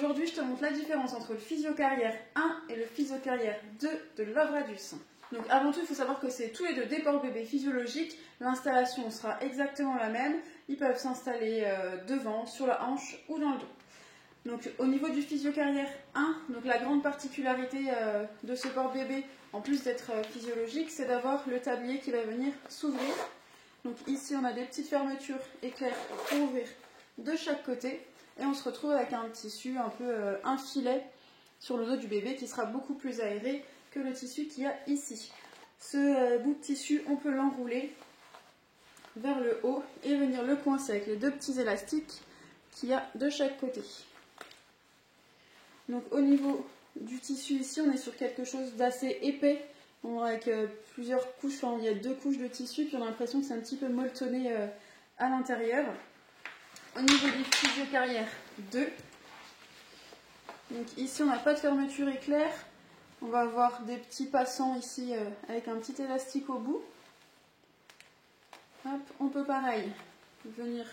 Aujourd'hui, je te montre la différence entre le physio-carrière 1 et le physio-carrière 2 de Love Radius. Donc avant tout, il faut savoir que c'est tous les deux des ports bébés physiologiques. L'installation sera exactement la même. Ils peuvent s'installer devant, sur la hanche ou dans le dos. Donc au niveau du physio-carrière 1, donc la grande particularité de ce port bébé, en plus d'être physiologique, c'est d'avoir le tablier qui va venir s'ouvrir. Donc ici, on a des petites fermetures éclairs pour ouvrir de chaque côté. Et on se retrouve avec un tissu, un filet sur le dos du bébé qui sera beaucoup plus aéré que le tissu qu'il y a ici. Ce bout de tissu, on peut l'enrouler vers le haut et venir le coincer avec les deux petits élastiques qu'il y a de chaque côté. Donc au niveau du tissu ici, on est sur quelque chose d'assez épais, avec plusieurs couches, il y a 2 couches de tissu, puis on a l'impression que c'est un petit peu molletonné à l'intérieur. Au niveau du physio-carrière 2, donc ici on n'a pas de fermeture éclair, on va avoir des petits passants ici avec un petit élastique au bout. Hop, on peut pareil venir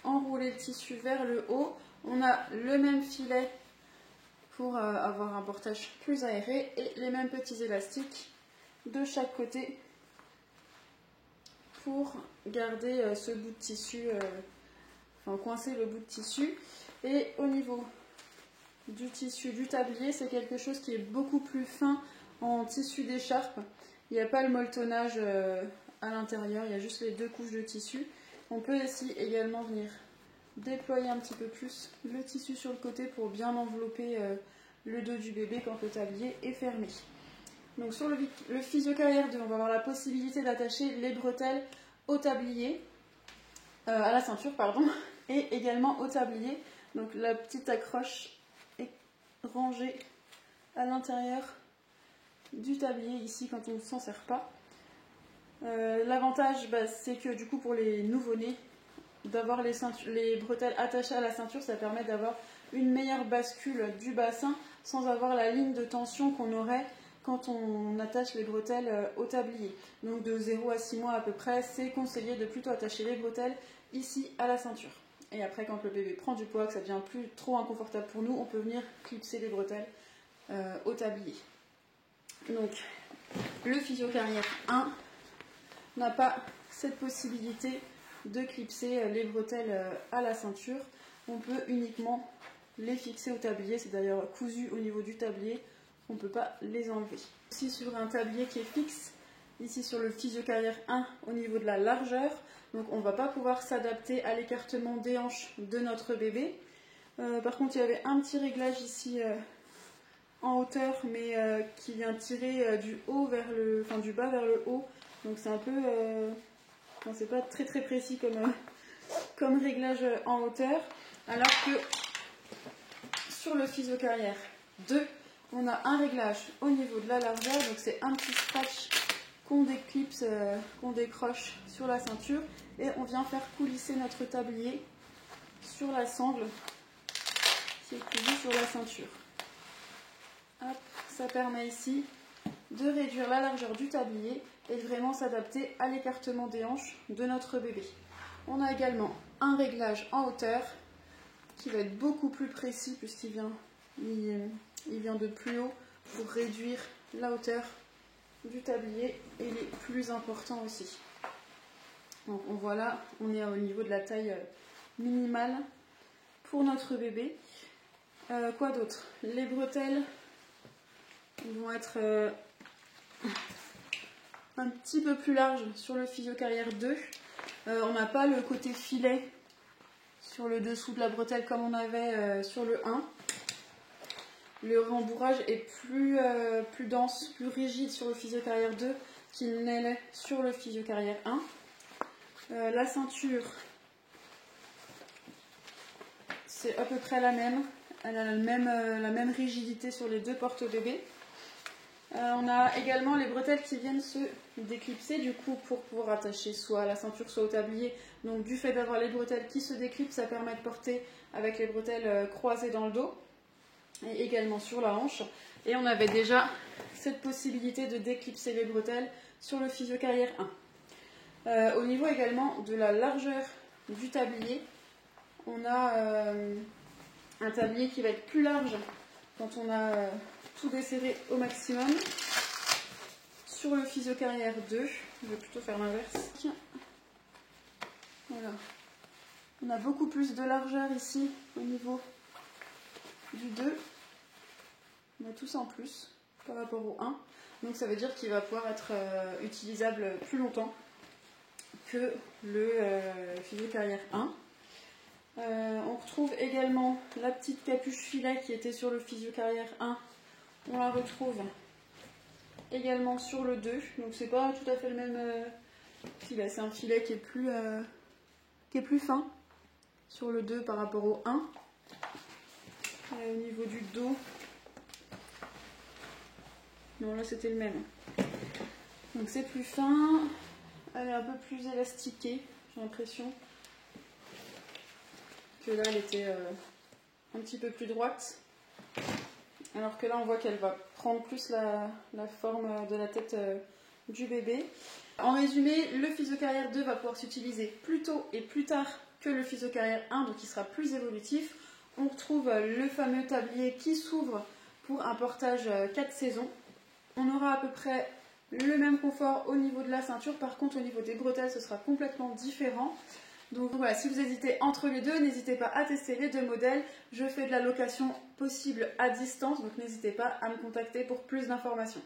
enrouler le tissu vers le haut, on a le même filet pour avoir un portage plus aéré et les mêmes petits élastiques de chaque côté pour garder ce bout de tissu, coincer le bout de tissu. Et au niveau du tissu du tablier, c'est quelque chose qui est beaucoup plus fin en tissu d'écharpe. Il n'y a pas le molletonnage à l'intérieur, il y a juste les 2 couches de tissu. On peut ici également venir déployer un petit peu plus le tissu sur le côté pour bien envelopper le dos du bébé quand le tablier est fermé. Donc sur le physio-carrière 2, on va avoir la possibilité d'attacher les bretelles au tablier, à la ceinture, pardon, et également au tablier. Donc la petite accroche est rangée à l'intérieur du tablier ici quand on ne s'en sert pas. L'avantage, c'est que du coup pour les nouveau-nés, d'avoir les bretelles attachées à la ceinture, ça permet d'avoir une meilleure bascule du bassin sans avoir la ligne de tension qu'on aurait quand on attache les bretelles au tablier. Donc de 0 à 6 mois à peu près, c'est conseillé de plutôt attacher les bretelles ici à la ceinture. Et après, quand le bébé prend du poids, que ça devient plus trop inconfortable pour nous, on peut venir clipser les bretelles au tablier. Donc le physio-carrière 1 n'a pas cette possibilité de clipser les bretelles à la ceinture. On peut uniquement les fixer au tablier, c'est d'ailleurs cousu au niveau du tablier, on ne peut pas les enlever. Ici sur un tablier qui est fixe, ici sur le physio-carrière 1 au niveau de la largeur, donc on ne va pas pouvoir s'adapter à l'écartement des hanches de notre bébé. Par contre il y avait un petit réglage ici en hauteur, mais qui vient tirer du bas vers le haut, donc c'est un peu... c'est pas très très précis comme réglage en hauteur, alors que sur le physio-carrière 2, on a un réglage au niveau de la largeur, donc c'est un petit scratch qu'on déclipse, qu'on décroche sur la ceinture, et on vient faire coulisser notre tablier sur la sangle qui est cousue sur la ceinture. Hop, ça permet ici de réduire la largeur du tablier et de vraiment s'adapter à l'écartement des hanches de notre bébé. On a également un réglage en hauteur qui va être beaucoup plus précis puisqu'il vient de plus haut pour réduire la hauteur du tablier et il est plus important aussi. Donc on voit là, on est au niveau de la taille minimale pour notre bébé. Quoi d'autre? Les bretelles vont être un petit peu plus larges sur le physio-carrière 2. On n'a pas le côté filet sur le dessous de la bretelle comme on avait sur le 1. Le rembourrage est plus dense, plus rigide sur le physio-carrière 2 qu'il ne l'est sur le physio-carrière 1. La ceinture, c'est à peu près la même. Elle a la même rigidité sur les 2 porte-bébés. On a également les bretelles qui viennent se déclipser du coup pour pouvoir attacher soit à la ceinture soit au tablier. Donc du fait d'avoir les bretelles qui se déclipsent, ça permet de porter avec les bretelles croisées dans le dos et également sur la hanche. Et on avait déjà cette possibilité de déclipser les bretelles sur le physio-carrière 1. Au niveau également de la largeur du tablier, on a un tablier qui va être plus large quand on a tout desserré au maximum. Sur le Physio-Carrière 2, je vais plutôt faire l'inverse. Voilà. On a beaucoup plus de largeur ici au niveau du 2. On a tout ça en plus par rapport au 1. Donc ça veut dire qu'il va pouvoir être utilisable plus longtemps que le Physio-Carrière 1. On retrouve également la petite capuche filet qui était sur le Physio-Carrière 1. On la retrouve également sur le 2. Donc c'est pas tout à fait le même filet. C'est un filet qui est plus fin sur le 2 par rapport au 1. Au niveau du dos, non, là c'était le même. Donc c'est plus fin, elle est un peu plus élastiquée, j'ai l'impression que là elle était un petit peu plus droite. Alors que là on voit qu'elle va prendre plus la forme de la tête du bébé. En résumé, le Physio-Carrière 2 va pouvoir s'utiliser plus tôt et plus tard que le Physio-Carrière 1, donc il sera plus évolutif. On retrouve le fameux tablier qui s'ouvre pour un portage 4 saisons. On aura à peu près le même confort au niveau de la ceinture. Par contre, au niveau des bretelles, ce sera complètement différent. Donc voilà, si vous hésitez entre les deux, n'hésitez pas à tester les deux modèles. Je fais de la location possible à distance, donc n'hésitez pas à me contacter pour plus d'informations.